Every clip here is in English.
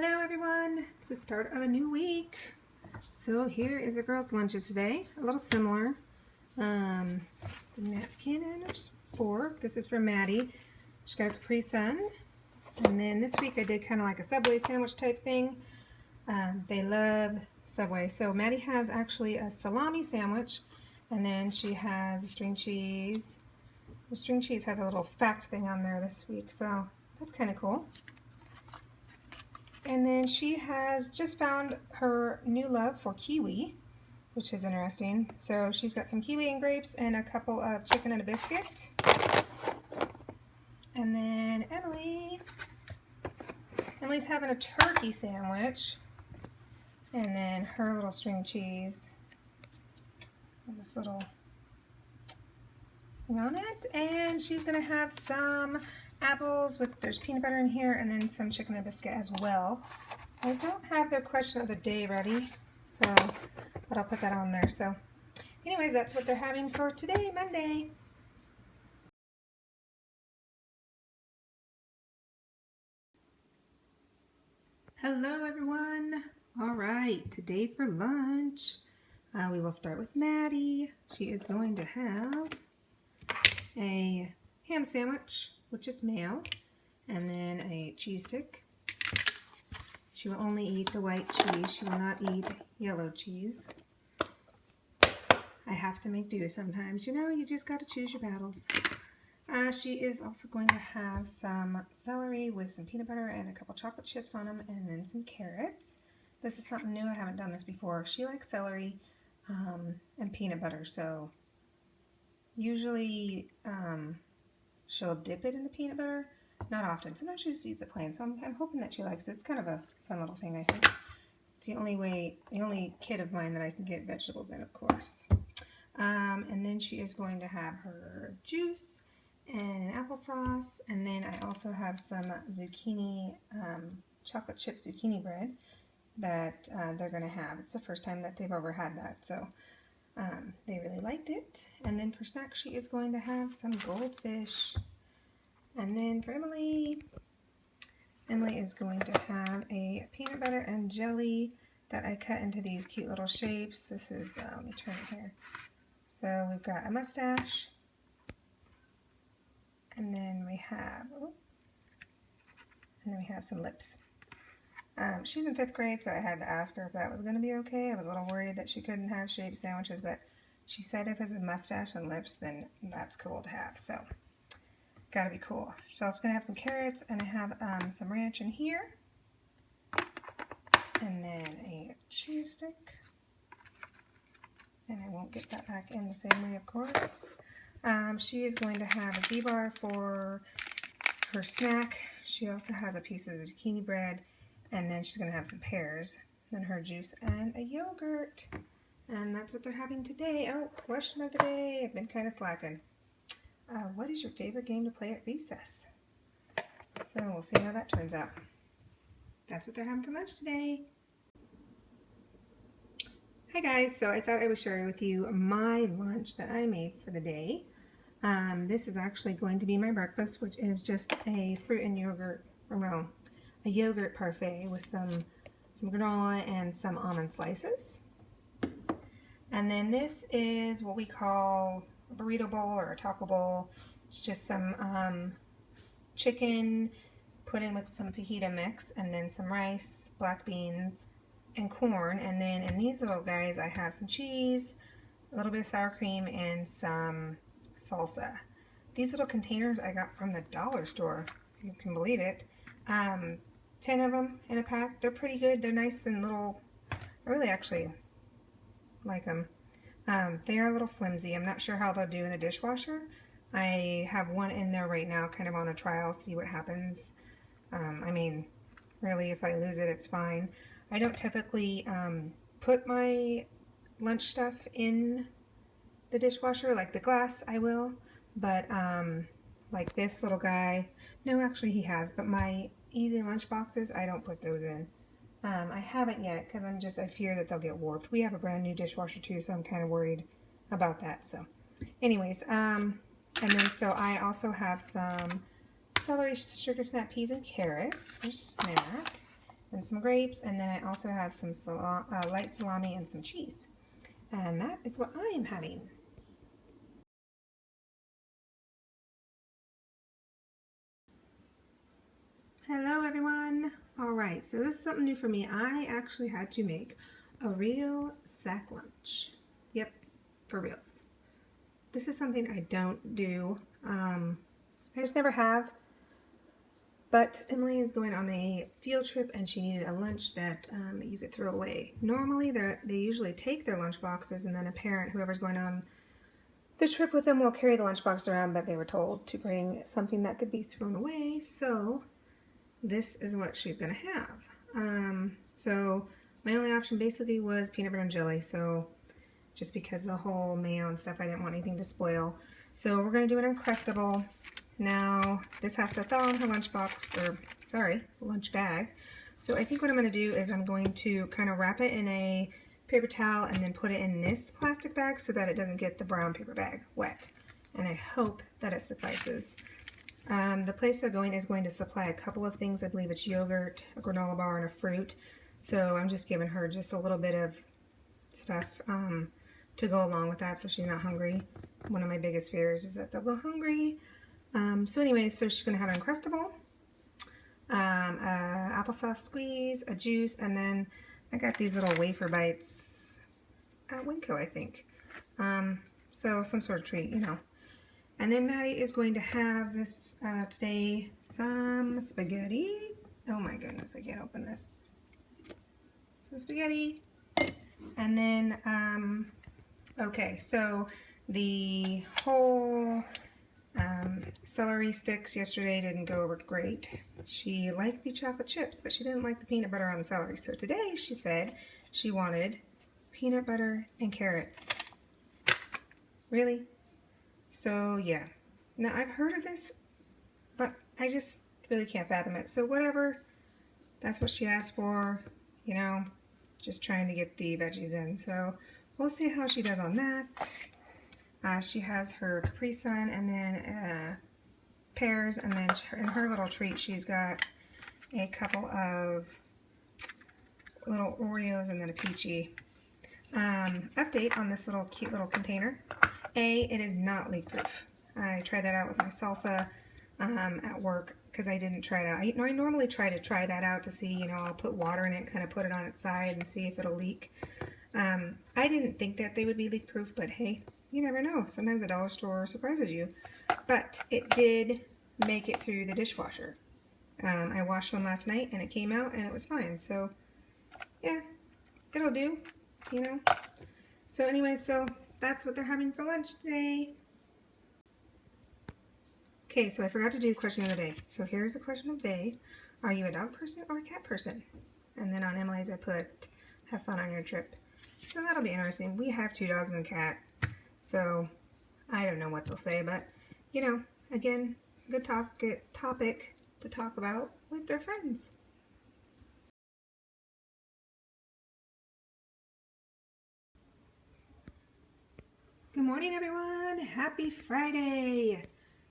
Hello everyone, it's the start of a new week. So here is the girls' lunches today, a little similar. The napkin and a fork. This is for Maddie. She got a Capri Sun. And then this week I did kind of like a Subway sandwich type thing. They love Subway. So Maddie has actually a salami sandwich, and then she has a string cheese. The string cheese has a little fact thing on there this week, so that's kind of cool. And then she has just found her new love for kiwi, which is interesting. So she's got some kiwi and grapes and a couple of chicken and a biscuit. And then Emily's having a turkey sandwich. And then her little string cheese. This little thing on it. And she's going to have some apples there's peanut butter in here, and then some chicken and biscuit as well. I don't have their question of the day ready, but I'll put that on there. So anyways, that's what they're having for today, Monday. Hello everyone. All right, today for lunch, we will start with Maddie. She is going to have a ham sandwich, which is male, and then a cheese stick. She will only eat the white cheese. She will not eat yellow cheese. I have to make do sometimes. You know, you just got to choose your battles. She is also going to have some celery with some peanut butter and a couple chocolate chips on them, and then some carrots. This is something new. I haven't done this before. She likes celery and peanut butter, so usually she'll dip it in the peanut butter. Not often. Sometimes she just eats it plain, so I'm hoping that she likes it. It's kind of a fun little thing, I think. It's the only kid of mine that I can get vegetables in, of course. And then she is going to have her juice and an applesauce, and then I also have some zucchini, chocolate chip zucchini bread that they're going to have. It's the first time that they've ever had that, so they really liked it. And then for snacks, she is going to have some goldfish. And then for Emily is going to have a peanut butter and jelly that I cut into these cute little shapes. This is, let me turn it here. So we've got a mustache, and then we have some lips. She's in 5th grade, so I had to ask her if that was going to be okay. I was a little worried that she couldn't have shaped sandwiches, but she said if it's a mustache and lips, then that's cool to have. So gotta be cool. She's also gonna have some carrots, and I have some ranch in here, and then a cheese stick, and I won't get that back in the same way, of course. She is going to have a Z-bar for her snack. She also has a piece of the zucchini bread, and then she's gonna have some pears, then her juice and a yogurt, and that's what they're having today. Oh, question of the day. I've been kind of slacking. What is your favorite game to play at recess? So we'll see how that turns out. That's what they're having for lunch today. Hi guys, so I thought I would share with you my lunch that I made for the day. This is actually going to be my breakfast, which is just a fruit and yogurt, a yogurt parfait with some granola and some almond slices. And then this is what we call a burrito bowl or a taco bowl. It's just some chicken put in with some fajita mix, and then some rice, black beans, and corn. And then in these little guys I have some cheese, a little bit of sour cream, and some salsa. These little containers I got from the dollar store, if you can believe it. 10 of them in a pack. They're pretty good. They're nice and little. I really actually like them. They are a little flimsy. I'm not sure how they'll do in the dishwasher. I have one in there right now, kind of on a trial, see what happens. I mean, really, if I lose it, it's fine. I don't typically put my lunch stuff in the dishwasher, like the glass I will, but like this little guy, no, actually he has, but my easy lunch boxes, I don't put those in. I haven't yet because I fear that they'll get warped. We have a brand new dishwasher too, so I'm kind of worried about that. So anyways, and then so I also have some celery, sugar snap peas, and carrots for snack. and some grapes, and then I also have some light salami and some cheese. And that is what I am having. Hello everyone! Alright, so this is something new for me. I actually had to make a real sack lunch. Yep, for reals. This is something I don't do. I just never have. But Emily is going on a field trip and she needed a lunch that you could throw away. Normally they usually take their lunch boxes and then a parent, whoever's going on the trip with them, will carry the lunch box around, but they were told to bring something that could be thrown away. So this is what she's going to have. So my only option basically was peanut butter and jelly. So just because of the whole mayo and stuff, I didn't want anything to spoil. So we're going to do an Uncrustable. Now this has to thaw in her lunch box, or sorry, lunch bag. So I think what I'm going to do is I'm going to kind of wrap it in a paper towel and then put it in this plastic bag so that it doesn't get the brown paper bag wet. And I hope that it suffices. The place they're going is going to supply a couple of things. I believe it's yogurt, a granola bar, and a fruit. So I'm just giving her just a little bit of stuff to go along with that so she's not hungry. One of my biggest fears is that they'll go hungry. So anyway, so she's going to have an Uncrustable, applesauce squeeze, a juice, and then I got these little wafer bites at Winco, I think. So some sort of treat, you know. And then Maddie is going to have this today, some spaghetti. Oh my goodness, I can't open this. Some spaghetti. And then, okay, so the whole celery sticks yesterday didn't go over great. She liked the chocolate chips, but she didn't like the peanut butter on the celery. So today she said she wanted peanut butter and carrots. Really? So yeah. Now I've heard of this, but I just really can't fathom it. So whatever, that's what she asked for, you know, just trying to get the veggies in. So we'll see how she does on that. She has her Capri Sun and then pears, and then in her little treat she's got a couple of little Oreos and then a peachy. Update on this little cute little container. It is not leak proof. I tried that out with my salsa at work because I didn't try it out. I normally try that out to see, you know, I'll put water in it, kind of put it on its side and see if it'll leak. I didn't think that they would be leak proof, but hey, you never know. Sometimes a dollar store surprises you. But it did make it through the dishwasher. I washed one last night and it came out and it was fine. So yeah, it'll do, you know. So anyway, so that's what they're having for lunch today. Okay, so I forgot to do the question of the day. So here's the question of the day. Are you a dog person or a cat person? And then on Emily's I put, have fun on your trip. So that'll be interesting. We have 2 dogs and a cat. So I don't know what they'll say, but you know, again, good topic to talk about with their friends. Good morning, everyone. Happy Friday.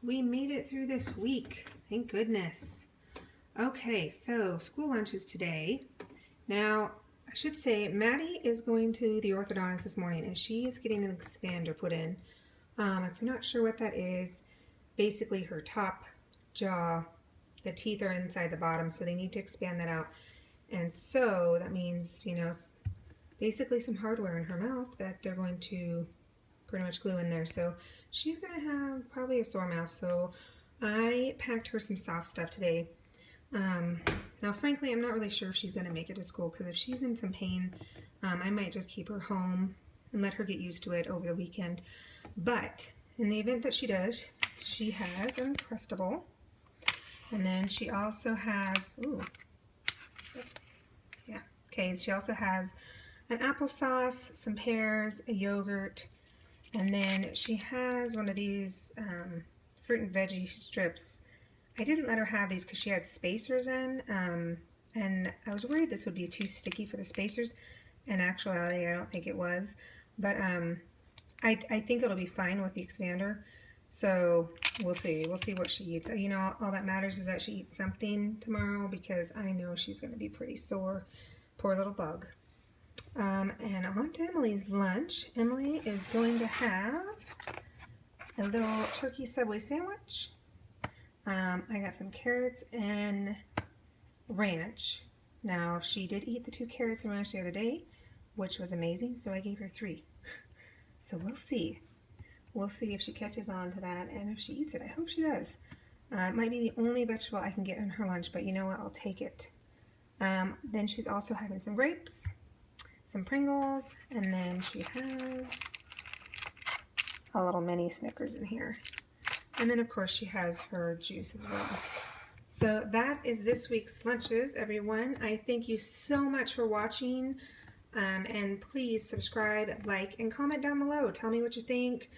We made it through this week. Thank goodness. Okay, so school lunch is today. Now, I should say Maddie is going to the orthodontist this morning and she is getting an expander put in. If you're not sure what that is, basically her top jaw, the teeth are inside the bottom, so they need to expand that out. And so that means, you know, basically some hardware in her mouth that they're going to pretty much glue in there. So she's going to have probably a sore mouth. So I packed her some soft stuff today. Now, frankly, I'm not really sure if she's going to make it to school because if she's in some pain, I might just keep her home and let her get used to it over the weekend. But in the event that she does, she has an Uncrustable. And then she also has, she also has an applesauce, some pears, a yogurt, and then she has one of these fruit and veggie strips. I didn't let her have these because she had spacers in, and I was worried this would be too sticky for the spacers, and actually I don't think it was, but I think it'll be fine with the expander. So we'll see. We'll see what she eats. You know, all that matters is that she eats something tomorrow, because I know she's going to be pretty sore. Poor little bug. And on to Emily's lunch. Emily is going to have a little turkey Subway sandwich. I got some carrots and ranch. Now, she did eat the 2 carrots and ranch the other day, which was amazing, so I gave her 3. So we'll see. We'll see if she catches on to that and if she eats it. I hope she does. It might be the only vegetable I can get in her lunch, but you know what? I'll take it. Then she's also having some grapes, some Pringles, and then she has a little mini Snickers in here. And then, of course, she has her juice as well. So that is this week's lunches, everyone. I thank you so much for watching. And please subscribe, like, and comment down below. Tell me what you think.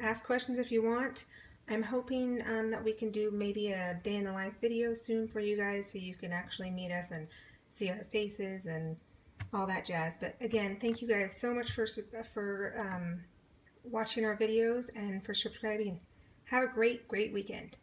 Ask questions if you want. I'm hoping that we can do maybe a day in the life video soon for you guys, so you can actually meet us and see our faces and all that jazz. But again, thank you guys so much for watching our videos and for subscribing. Have a great weekend.